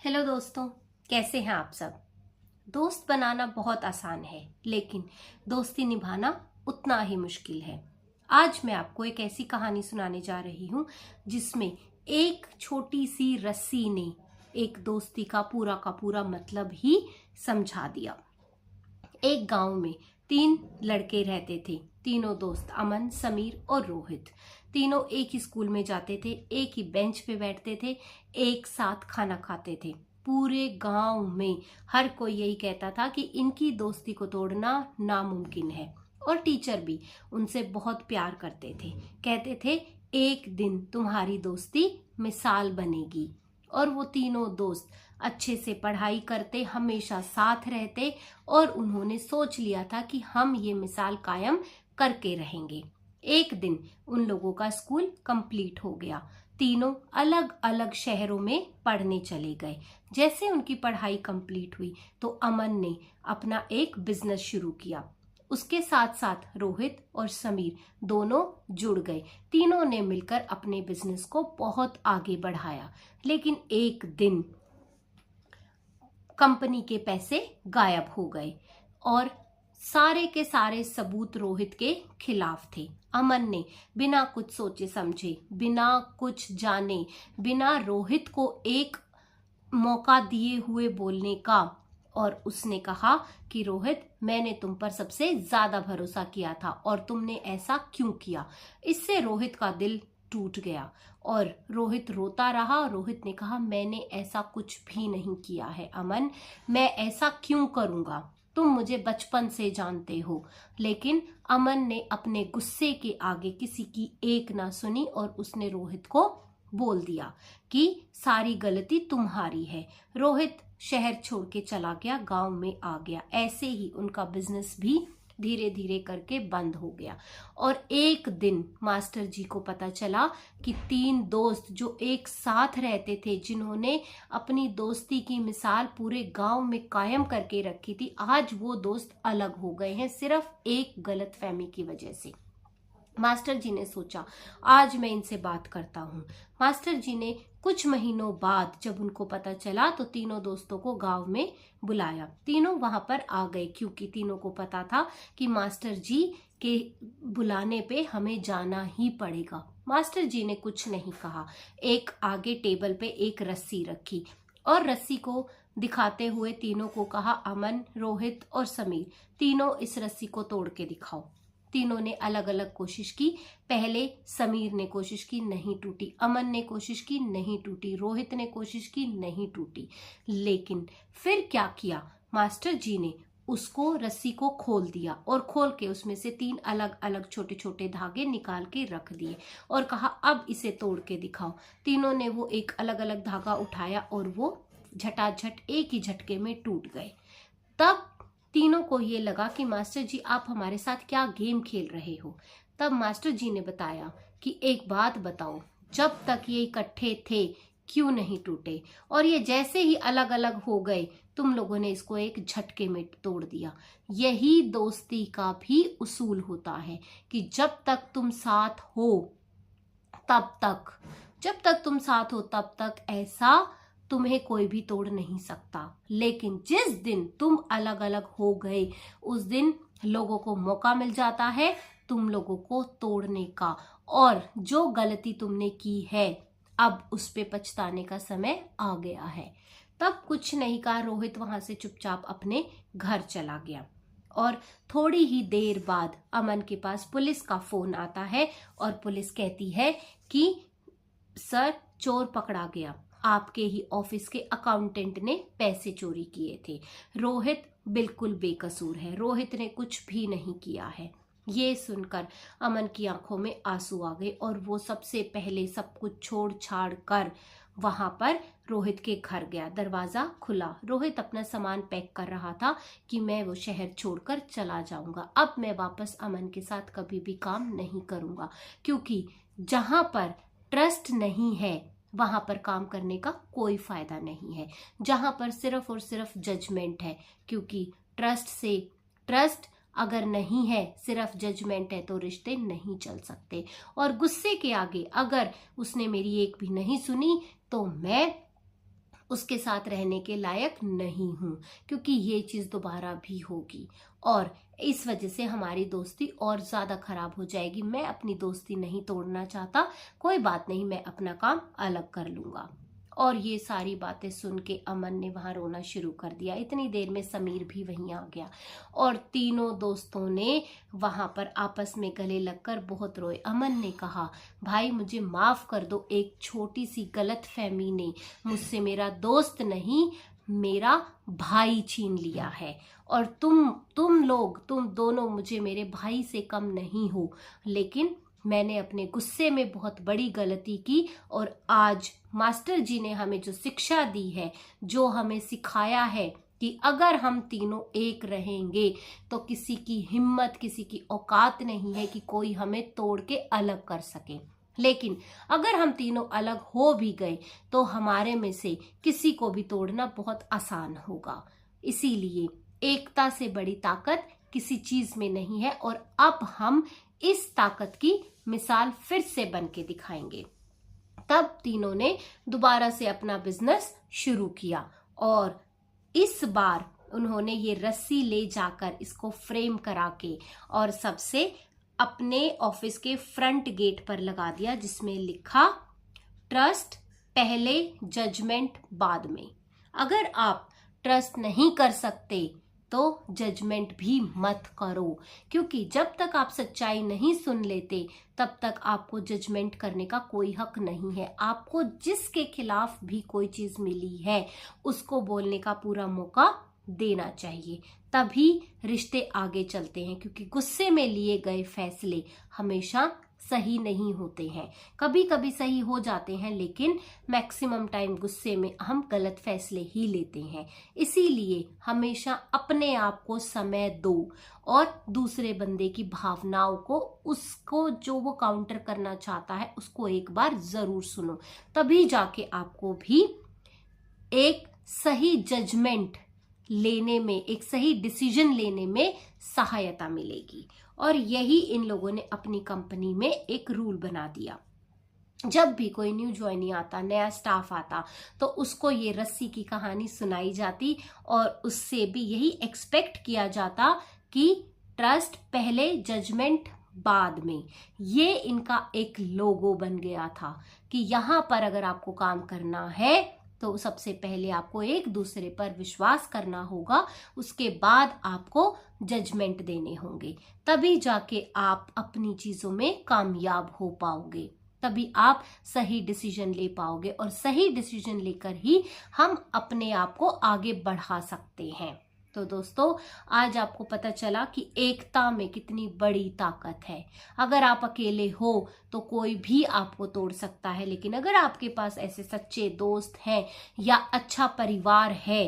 Hello दोस्तों, कैसे हैं आप सब। दोस्त बनाना बहुत आसान है, लेकिन दोस्ती निभाना उतना ही मुश्किल है। आज मैं आपको एक ऐसी कहानी सुनाने जा रही हूँ जिसमें एक छोटी सी रस्सी ने एक दोस्ती का पूरा मतलब ही समझा दिया। एक गांव में 3 लड़के रहते थे। तीनों दोस्त अमन, समीर और रोहित। तीनों एक ही स्कूल में जाते थे, एक ही बेंच पे बैठते थे, एक साथ खाना खाते थे। पूरे गांव में हर कोई यही कहता था कि इनकी दोस्ती को तोड़ना नामुमकिन है। और टीचर भी उनसे बहुत प्यार करते थे। कहते थे एक दिन तुम्हारी दोस्ती मिसाल बनेगी। और वो तीनों दोस्त अच्छे से पढ़ाई करते, हमेशा साथ रहते और उन्होंने सोच लिया था कि हम ये मिसाल कायम करके रहेंगे। एक दिन उन लोगों का स्कूल कंप्लीट हो गया। तीनों अलग अलग शहरों में पढ़ने चले गए। जैसे उनकी पढ़ाई कंप्लीट हुई तो अमन ने अपना एक बिजनेस शुरू किया। उसके साथ साथ रोहित और समीर दोनों जुड़ गए। तीनों ने मिलकर अपने बिजनेस को बहुत आगे बढ़ाया। लेकिन एक दिन कंपनी के पैसे गायब हो गए और सारे के सारे सबूत रोहित के खिलाफ थे। अमन ने बिना कुछ सोचे समझे, बिना कुछ जाने, बिना रोहित को एक मौका दिए हुए बोलने का, और उसने कहा कि रोहित, मैंने तुम पर सबसे ज्यादा भरोसा किया था और तुमने ऐसा क्यों किया। इससे रोहित का दिल टूट गया और रोहित रोता रहा। रोहित ने कहा, मैंने ऐसा कुछ भी नहीं किया है अमन, मैं ऐसा क्यों करूंगा, तुम मुझे बचपन से जानते हो। लेकिन अमन ने अपने गुस्से के आगे किसी की एक ना सुनी और उसने रोहित को बोल दिया कि सारी गलती तुम्हारी है। रोहित शहर छोड़ के चला गया, गांव में आ गया। ऐसे ही उनका बिजनेस भी धीरे धीरे करके बंद हो गया। और एक दिन मास्टर जी को पता चला कि 3 दोस्त जो एक साथ रहते थे, जिन्होंने अपनी दोस्ती की मिसाल पूरे गांव में कायम करके रखी थी, आज वो दोस्त अलग हो गए हैं, सिर्फ एक गलतफहमी की वजह से। मास्टर जी ने सोचा आज मैं इनसे बात करता हूँ। मास्टर जी ने कुछ महीनों बाद जब उनको पता चला तो तीनों दोस्तों को गांव में बुलाया। तीनों वहां पर आ गए क्योंकि तीनों को पता था कि मास्टर जी के बुलाने पे हमें जाना ही पड़ेगा। मास्टर जी ने कुछ नहीं कहा। एक आगे टेबल पे एक रस्सी रखी और रस्सी को दिखाते हुए तीनों को कहा, अमन, रोहित और समीर, तीनों इस रस्सी को तोड़ के दिखाओ। तीनों ने अलग अलग कोशिश की। पहले समीर ने कोशिश की, नहीं टूटी। अमन ने कोशिश की, नहीं टूटी। रोहित ने कोशिश की, नहीं टूटी। लेकिन फिर क्या किया, मास्टर जी ने उसको रस्सी को खोल दिया और खोल के उसमें से 3 अलग अलग छोटे छोटे धागे निकाल के रख दिए और कहा, अब इसे तोड़ के दिखाओ। तीनों ने वो एक अलग अलग धागा उठाया और वो झटाझट एक ही झटके में टूट गए। तब तीनों को ये लगा कि मास्टर जी आप हमारे साथ क्या गेम खेल रहे हो। तब मास्टर जी ने बताया कि एक बात बताओ, जब तक ये इकट्ठे थे क्यों नहीं टूटे, और ये जैसे ही अलग अलग हो गए तुम लोगों ने इसको एक झटके में तोड़ दिया। यही दोस्ती का भी उसूल होता है कि जब तक तुम साथ हो तब तक, जब तक तुम साथ हो तब तक ऐसा तुम्हें कोई भी तोड़ नहीं सकता। लेकिन जिस दिन तुम अलग अलग हो गए उस दिन लोगों को मौका मिल जाता है तुम लोगों को तोड़ने का, और जो गलती तुमने की है अब उस पे पछताने का समय आ गया है। तब कुछ नहीं कहा, रोहित वहां से चुपचाप अपने घर चला गया। और थोड़ी ही देर बाद अमन के पास पुलिस का फोन आता है और पुलिस कहती है कि सर, चोर पकड़ा गया, आपके ही ऑफिस के अकाउंटेंट ने पैसे चोरी किए थे। रोहित बिल्कुल बेकसूर है, रोहित ने कुछ भी नहीं किया है। ये सुनकर अमन की आंखों में आंसू आ गए और वो सबसे पहले सब कुछ छोड़ छाड़ कर वहां पर रोहित के घर गया। दरवाजा खुला, रोहित अपना सामान पैक कर रहा था कि मैं वो शहर छोड़कर चला जाऊंगा। अब मैं वापस अमन के साथ कभी भी काम नहीं करूंगा, क्योंकि जहां पर ट्रस्ट नहीं है वहां पर काम करने का कोई फायदा नहीं है। जहां पर सिर्फ और सिर्फ जजमेंट है, क्योंकि ट्रस्ट अगर नहीं है, सिर्फ जजमेंट है, तो रिश्ते नहीं चल सकते। और गुस्से के आगे अगर उसने मेरी एक भी नहीं सुनी तो मैं उसके साथ रहने के लायक नहीं हूं, क्योंकि ये चीज दोबारा भी होगी और इस वजह से हमारी दोस्ती और ज्यादा खराब हो जाएगी। मैं अपनी दोस्ती नहीं तोड़ना चाहता, कोई बात नहीं, मैं अपना काम अलग कर लूंगा। और ये सारी बातें सुन के अमन ने वहां रोना शुरू कर दिया। इतनी देर में समीर भी वहीं आ गया और तीनों दोस्तों ने वहां पर आपस में गले लगकर बहुत रोए। अमन ने कहा, भाई मुझे माफ कर दो, एक छोटी सी गलतफहमी ने मुझसे मेरा दोस्त नहीं मेरा भाई छीन लिया है और तुम दोनों मुझे मेरे भाई से कम नहीं हो, लेकिन मैंने अपने गुस्से में बहुत बड़ी गलती की और आज मास्टर जी ने हमें जो शिक्षा दी है, जो हमें सिखाया है कि अगर हम तीनों एक रहेंगे तो किसी की हिम्मत, किसी की औकात नहीं है कि कोई हमें तोड़ के अलग कर सके। लेकिन अगर हम तीनों अलग हो भी गए तो हमारे में से किसी को भी तोड़ना बहुत आसान होगा। इसीलिए एकता से बड़ी ताकत किसी चीज में नहीं है और अब हम इस ताकत की मिसाल फिर से बन के दिखाएंगे। तब तीनों ने दोबारा से अपना बिजनेस शुरू किया और इस बार उन्होंने ये रस्सी ले जाकर इसको फ्रेम करा के और सबसे अपने ऑफिस के फ्रंट गेट पर लगा दिया, जिसमें लिखा, ट्रस्ट पहले जजमेंट बाद में। अगर आप ट्रस्ट नहीं कर सकते तो जजमेंट भी मत करो, क्योंकि जब तक आप सच्चाई नहीं सुन लेते तब तक आपको जजमेंट करने का कोई हक नहीं है। आपको जिसके खिलाफ भी कोई चीज मिली है उसको बोलने का पूरा मौका देना चाहिए, तभी रिश्ते आगे चलते हैं। क्योंकि गुस्से में लिए गए फैसले हमेशा सही नहीं होते हैं, कभी कभी सही हो जाते हैं, लेकिन मैक्सिमम टाइम गुस्से में हम गलत फैसले ही लेते हैं। इसीलिए हमेशा अपने आप को समय दो और दूसरे बंदे की भावनाओं को, उसको जो वो काउंटर करना चाहता है उसको एक बार जरूर सुनो, तभी जाके आपको भी एक सही जजमेंट लेने में, एक सही डिसीजन लेने में सहायता मिलेगी। और यही इन लोगों ने अपनी कंपनी में एक रूल बना दिया। जब भी कोई न्यू ज्वाइनी आता, नया स्टाफ आता, तो उसको ये रस्सी की कहानी सुनाई जाती और उससे भी यही एक्सपेक्ट किया जाता कि ट्रस्ट पहले जजमेंट बाद में। ये इनका एक लोगो बन गया था कि यहाँ पर अगर आपको काम करना है तो सबसे पहले आपको एक दूसरे पर विश्वास करना होगा, उसके बाद आपको जजमेंट देने होंगे, तभी जाके आप अपनी चीजों में कामयाब हो पाओगे, तभी आप सही डिसीजन ले पाओगे और सही डिसीजन लेकर ही हम अपने आप को आगे बढ़ा सकते हैं। तो दोस्तों, आज आपको पता चला कि एकता में कितनी बड़ी ताकत है। अगर आप अकेले हो तो कोई भी आपको तोड़ सकता है, लेकिन अगर आपके पास ऐसे सच्चे दोस्त हैं या अच्छा परिवार है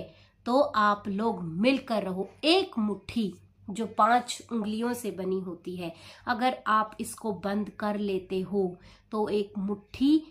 तो आप लोग मिलकर रहो। एक मुट्ठी जो 5 उंगलियों से बनी होती है, अगर आप इसको बंद कर लेते हो तो एक मुट्ठी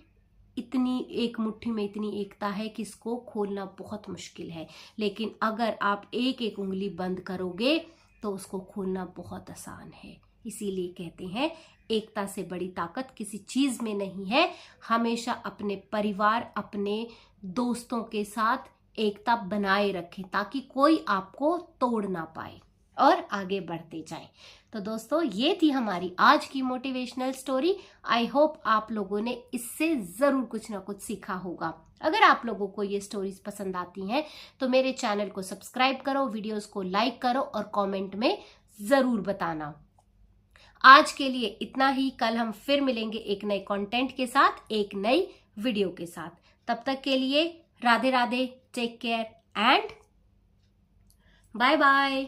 में इतनी एकता है कि इसको खोलना बहुत मुश्किल है। लेकिन अगर आप एक एक उंगली बंद करोगे तो उसको खोलना बहुत आसान है। इसीलिए कहते हैं एकता से बड़ी ताकत किसी चीज में नहीं है। हमेशा अपने परिवार, अपने दोस्तों के साथ एकता बनाए रखें ताकि कोई आपको तोड़ ना पाए और आगे बढ़ते जाएं। तो दोस्तों, ये थी हमारी आज की मोटिवेशनल स्टोरी। आई होप आप लोगों ने इससे जरूर कुछ ना कुछ सीखा होगा। अगर आप लोगों को ये स्टोरीज पसंद आती हैं तो मेरे चैनल को सब्सक्राइब करो, वीडियोस को लाइक करो और कमेंट में जरूर बताना। आज के लिए इतना ही। कल हम फिर मिलेंगे एक नए कंटेंट के साथ, एक नई वीडियो के साथ। तब तक के लिए Radhe Radhe, take care and bye bye.